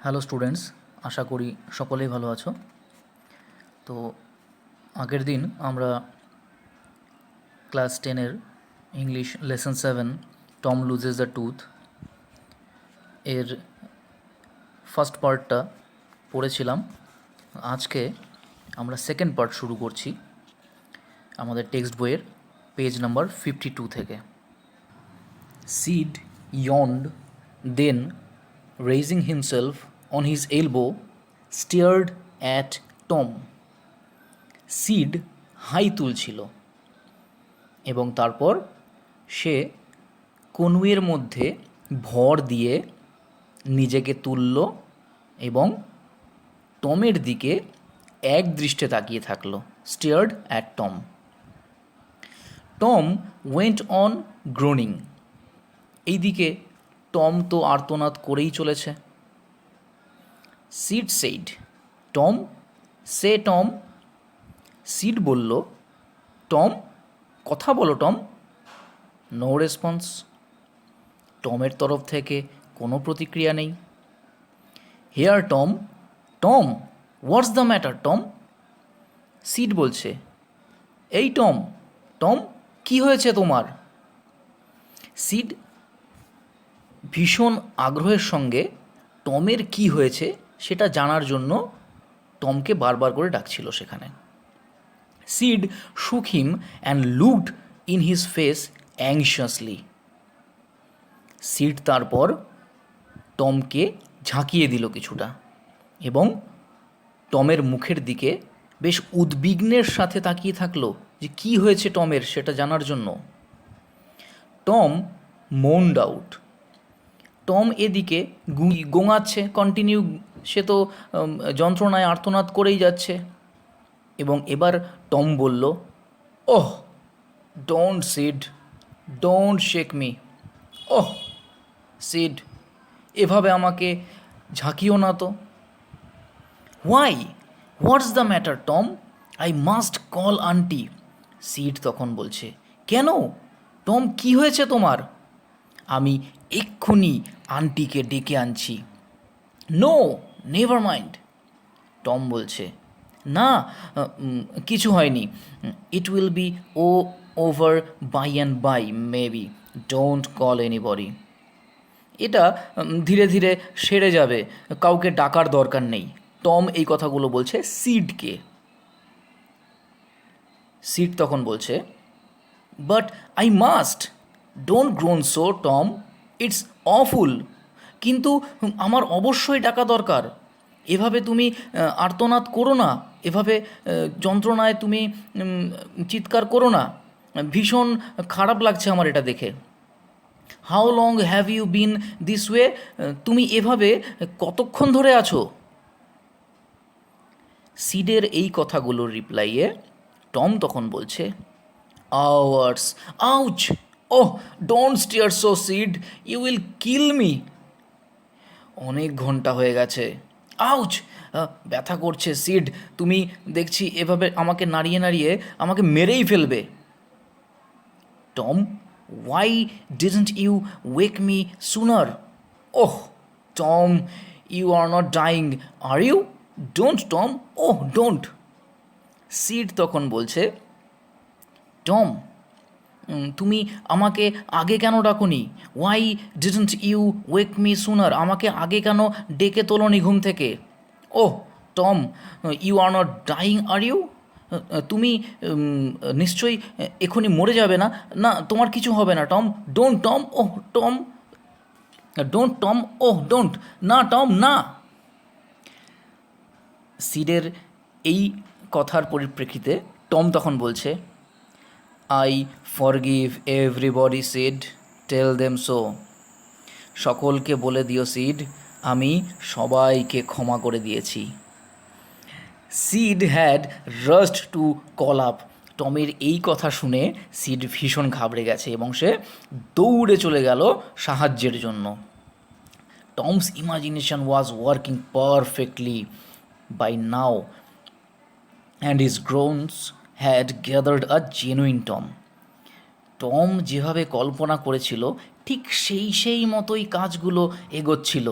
Hello students, আশা করি সকলেই ভালো আছো। তো আগের দিন আমরা ক্লাস 10-এর English lesson 7 Tom loses the tooth এর ফার্স্ট পার্টটা পড়েছিলাম। আজকে আমরা সেকেন্ড পার্ট শুরু করছি আমাদের টেক্সট বইয়ের পেজ নাম্বার 52 থেকে। Sid yawned, then, raising himself on his elbow, stared at Tom. Sid হাই তুলছিল এবং তারপর সে কনুইয়ের মধ্যে ভর দিয়ে নিজেকে তুলল এবং টমের দিকে এক দৃষ্টে তাকিয়ে থাকলো। Steered at Tom. Tom went on Groening. এইদিকে টম তো আর্তনাদ করেই চলেছে। সিড সেইড, টম সে টম। সিড বলল, টম কথা বলো টম। No response. টমের তরফ থেকে কোনো প্রতিক্রিয়া নেই। Here Tom, Tom what's the matter Tom. Sid বলছে, এই টম, টম কী হয়েছে তোমার। সিড ভীষণ আগ্রহের সঙ্গে টমের কি হয়েছে সেটা জানার জন্য টমকে বারবার করে ডাকছিল সেখানে। Seed shook him and looked in his face anxiously. Seed তারপর টমকে ঝাঁকিয়ে দিল কিছুটা এবং টমের মুখের দিকে বেশ উদ্বিগ্নের সাথে তাকিয়ে থাকলো যে কী হয়েছে টমের সেটা জানার জন্য। Tom মোনড out. টম এদিকে গোঙাচ্ছে কন্টিনিউ, সে তো যন্ত্রণায় আর্তনাদ করেই যাচ্ছে। এবং এবার টম বলল, oh don't Sid, don't shake me. Oh Sid, এভাবে আমাকে ঝাঁকিও না তো। Why, what's the matter Tom, I must call auntie. Sid তখন বলছে, কেন টম কী হয়েছে তোমার, আমি এক্ষুনি আন্টিকে ডেকে আনছি। No never mind. টম বলছে, না কিছু হয়নি, it will be over by and by maybe, don't call anybody. এটা ধীরে ধীরে সেরে যাবে, কাউকে ডাকার দরকার নেই। টম এই কথাগুলো বলছে সিডকে। সিড তখন বলছে, but I must, don't grown so Tom, it's awful. কিন্তু আমার অবশ্যই ডাকা দরকার, এভাবে তুমি আর্তনাদ করো না, এভাবে যন্ত্রণায় তুমি চিৎকার করো না, ভীষণ খারাপ লাগছে আমার এটা দেখে। How long have you been this way, তুমি এভাবে কতক্ষণ ধরে আছো। সিডের এই কথাগুলোর রিপ্লাইয়ে টম তখন বলছে, hours, ouch, oh don't stare so Sid, you will kill me. অনেক ঘন্টা হয়ে গেছে। আউচ, ব্যথা করছে সিড, তুমি দেখছি এভাবে আমাকে নাড়িয়ে নাড়িয়ে আমাকে মেরেই ফেলবে। Tom, why didn't you wake me sooner. Oh Tom, you are not dying are you, don't Tom, oh don't. Sid তখন বলছে, টম তুমি আমাকে আগে কেন ডাকুনি, why didn't you wake me sooner, আমাকে আগে কেন ডেকে তোলোনি ঘুম থেকে। Oh Tom, you are not dying are you, তুমি নিশ্চয়ই এখনই মরে যাবে না, না তোমার কিছু হবে না Tom, don't Tom, oh Tom, don't Tom, oh don't, না টম না। সিডের এই কথার পরিপ্রেক্ষিতে টম তখন বলছে, I forgive everybody Sid, tell them so. সকলকে বলে দিও সিড, আমি সবাইকে ক্ষমা করে দিয়েছি। Sid had rushed to call up. টমের এই কথা শুনে সিড ভীষণ ঘাবড়ে গেছে এবং সে দৌড়ে চলে গেল সাহায্যের জন্য। Tom's imagination was working perfectly by now and his groans had gathered a genuine tone. Tom যেভাবে কল্পনা করেছিল ঠিক সেই মতোই কাজগুলো এগোচ্ছিল।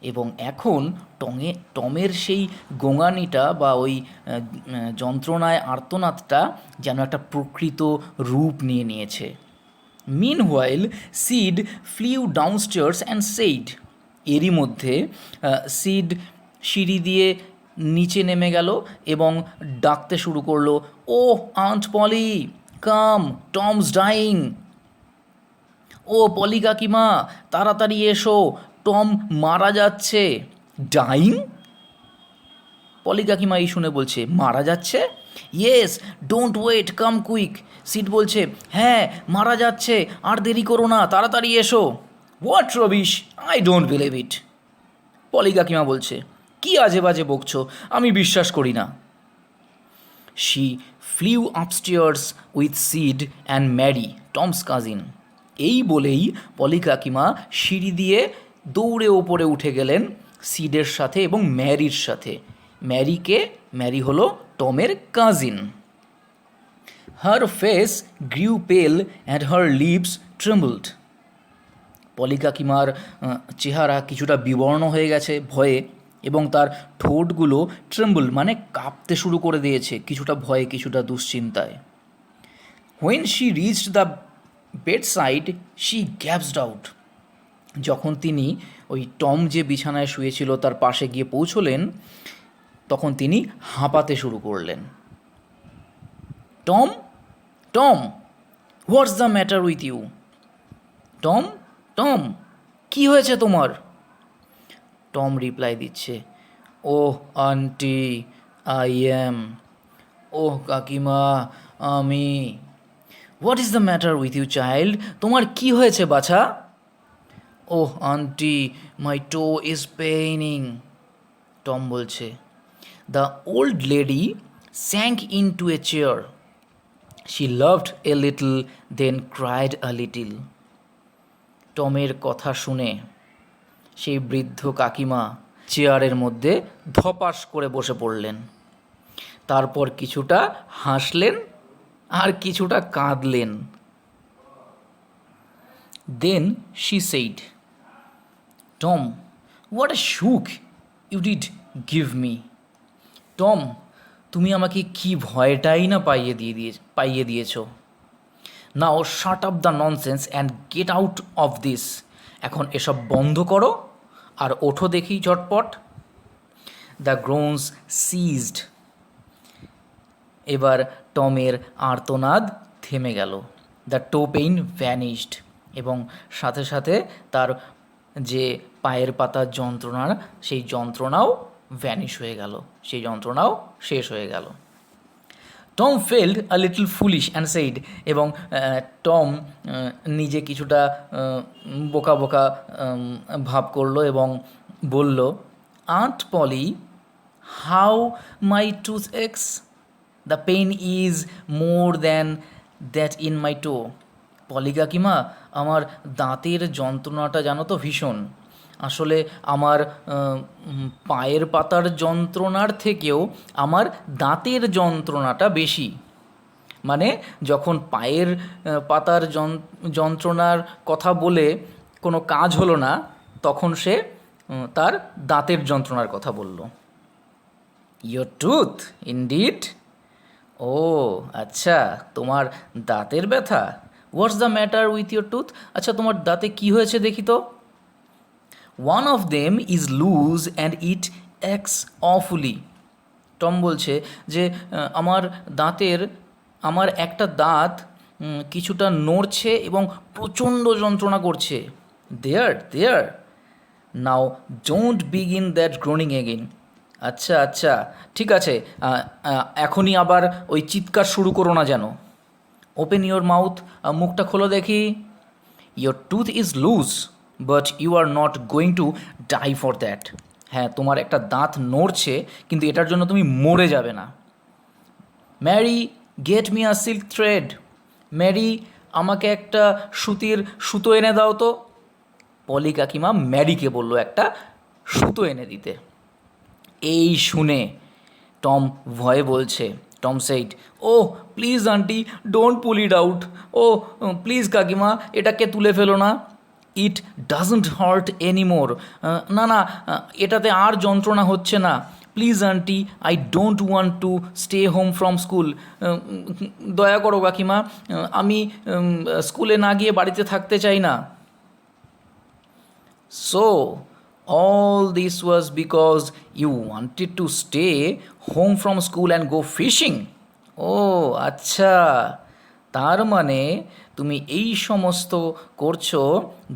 এবং এখন টমের সেই গোঙানিটা বা ওই যন্ত্রণায় আর্তনাদটা যেন একটা প্রকৃত রূপ নিয়ে নিয়েছে। Meanwhile Sid flew downstairs and said, এরই মধ্যে সিড সিঁড়ি দিয়ে নিচে নেমে গেল এবং ডাকতে শুরু করলো, ও আন্ট পলি, কাম, টমস ডাইং। ও পলি কাকিমা, তাড়াতাড়ি এসো, টম মারা যাচ্ছে। ডাইং? পলি কাকিমা এই শুনে বলছে, মারা যাচ্ছে? Yes, don't wait, come quick. Sid বলছে, হ্যাঁ মারা যাচ্ছে, আর দেরি করো না, তাড়াতাড়ি এসো। What rubbish, I don't believe it. Polly কাকিমা বলছে, কি আজে বাজে বকছো, আমি বিশ্বাস করি না। She flew upstairs with Sid and Mary, Tom's cousin. এই বলেই পলি কাকিমা সিঁড়ি দিয়ে দৌড়ে ওপরে উঠে গেলেন সিডের সাথে এবং ম্যারির সাথে। ম্যারি হলো টমের কাজিন। হার ফেস গ্রিউ পেল অ্যান্ড হার লিপস ট্রেম্বলড। পলি কাকিমার চেহারা কিছুটা বিবর্ণ হয়ে গেছে ভয়ে, এবং তার ঠোঁটগুলো ট্রেম্বল মানে কাঁপতে শুরু করে দিয়েছে, কিছুটা ভয়ে কিছুটা দুশ্চিন্তায়। When she reached the bedside she gasped out. যখন তিনি ওই টম যে বিছানায় শুয়েছিল তার পাশে গিয়ে পৌঁছলেন, তখন তিনি হাঁপাতে শুরু করলেন। Tom, Tom, what's the matter with you? Tom, Tom, কি হয়েছে তোমার? টম রিপ্লাই দিচ্ছে, ওহ আন্টি, আই এম। ওহ কাকিমা, আমি। What is the matter with you child? তোমার কি হয়েছে বাছা? Oh auntie, my toe is paining. Tom বলছে। The old lady sank into a chair. She laughed a little, then cried a little. টমের কথা শুনে সেই বৃদ্ধ কাকিমা চেয়ারের মধ্যে ধপাস করে বসে পড়লেন। তারপর কিছুটা হাসলেন আর কিছুটা কাঁদলেন। Then she said, Tom, what a shock you did give me. Tom, তুমি আমাকে কি ভয়টাই না পাইয়ে দিয়েছ। Now shut up the nonsense and get out of this. এখন এসব বন্ধ করো আর ওঠো দেখি ঝটপট। The groans ceased. এবার টমের আর্তনাদ থেমে গেল। দ্য টো পেইন ভ্যানিশড, এবং সাথে সাথে তার যে পায়ের পাতার যন্ত্রণার সেই যন্ত্রণাও ভ্যানিশ হয়ে গেল, সেই যন্ত্রণাও শেষ হয়ে গেল। Tom felt a little foolish and said, এবং টম নিজে কিছুটা বোকা বোকা ভাব করলো এবং বলল, Aunt Polly, how my tooth aches? The pain is more than that in my toe. Polly কাকিমা, আমার দাঁতের যন্ত্রণাটা জানো তো ভীষণ। আসলে আমার পায়ের পাতার যন্ত্রণার থেকেও আমার দাঁতের যন্ত্রণাটা বেশি। মানে যখন পায়ের পাতার যন্ত্রণার কথা বলে কোনো কাজ হলো না, তখন সে তার দাঁতের যন্ত্রণার কথা বলল। Your tooth indeed? ও আচ্ছা, তোমার দাঁতের ব্যথা। What's the matter with your tooth? আচ্ছা, তোমার দাঁতে কি হয়েছে দেখি তো। One of them is loose and it aches awfully. Tom বলছে যে আমার একটা দাঁত কিছুটা নড়ছে এবং প্রচণ্ড যন্ত্রণা করছে। There now don't begin that groaning again. আচ্ছা আচ্ছা, ঠিক আছে, এখনই আবার ওই চিৎকার শুরু করো না যেন। ওপেন ইয়োর মাউথ, মুখটা খোলো দেখি। Your tooth is loose but you are not going to die for that. হ্যাঁ, তোমার একটা দাঁত নড়ছে, কিন্তু এটার জন্য তুমি মরে যাবে না। Mary, get me a silk thread. Mary, আমাকে একটা সুতির সুতো এনে দাও তো। পলি কাকিমা ম্যারিকে বলল একটা সুতো এনে দিতে। এই শুনে টম ভয়ে বলছে, Tom said, oh please auntie, don't pull it out. Oh please কাকিমা, এটাকে তুলে ফেলো না। ইট ডাজন্ট হার্ট এনিমোর, না না, এটাতে আর যন্ত্রণা হচ্ছে না, please aunty I don't want to stay home from school, দয়া করো কাকিমা, আমি স্কুলে না গিয়ে বাড়িতে থাকতে চাই না। So, all this was because you wanted to stay home from school and go fishing. ও আচ্ছা, তার মানে তুমি এই সমস্ত করছো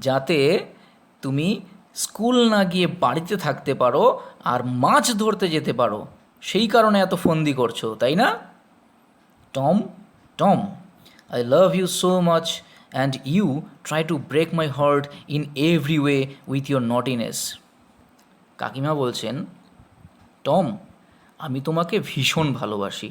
যাতে তুমি স্কুল না গিয়ে বাড়িতে থাকতে পারো আর মাছ ধরতে যেতে পারো, সেই কারণে এত ফন্দি করছো, তাই না? Tom, Tom, I love you so much and you try to break my heart in every way with your naughtiness. কাকিমা বলছেন, টম, আমি তোমাকে ভীষণ ভালোবাসি,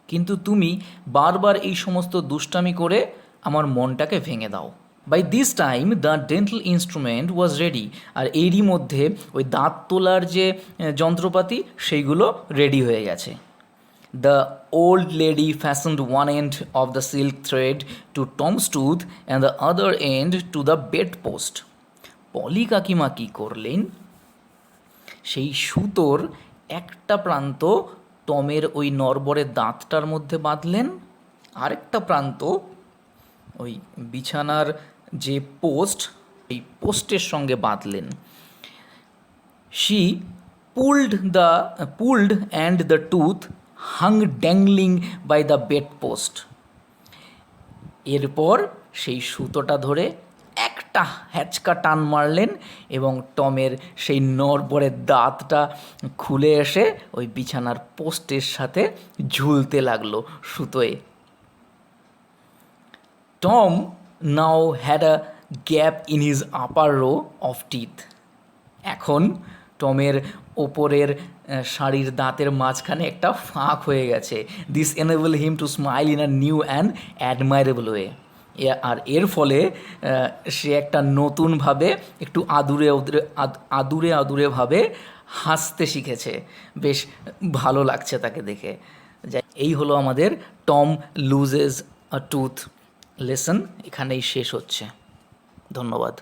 কিন্তু তুমি বারবার এই সমস্ত দুষ্টামি করে আমার মনটাকে ভেঙে দাও। By this time the dental instrument was ready. আর এরই মধ্যে ওই দাঁত তোলার যে যন্ত্রপাতি সেইগুলো রেডি হয়ে গেছে। The old lady fastened one end of the silk thread to Tom's tooth and the other end to the bedpost. পলি কাকিমা কী করলেন, সেই সুতোর একটা প্রান্ত টমের ওই নড়বড়ে দাঁতটার মধ্যে বাঁধলেন, আরেকটা প্রান্ত ওই বিছানার যে পোস্ট, এই পোস্টের সঙ্গে বাঁধলেন। She pulled and the tooth hung dangling by the bedpost. এরপর সেই সুতোটা ধরে একটা হ্যাচকা টান মারলেন এবং টমের সেই নড়বড়ে দাঁতটা খুলে এসে ওই বিছানার পোস্টের সাথে ঝুলতে লাগলো সুতোয়। Tom now had a gap in his upper row of teeth. এখন টমের ওপরের শাড়ির দাঁতের মাঝখানে একটা ফাঁক হয়ে গেছে। This enable him to smile in a new and admirable way. আর এর ফলে সে একটা নতুনভাবে একটু আদুরে হাসতে শিখেছে। বেশ ভালো লাগছে তাকে দেখে। এই হলো আমাদের টম লুজেস আ টুথ লেসন, এখানেই শেষ হচ্ছে। ধন্যবাদ।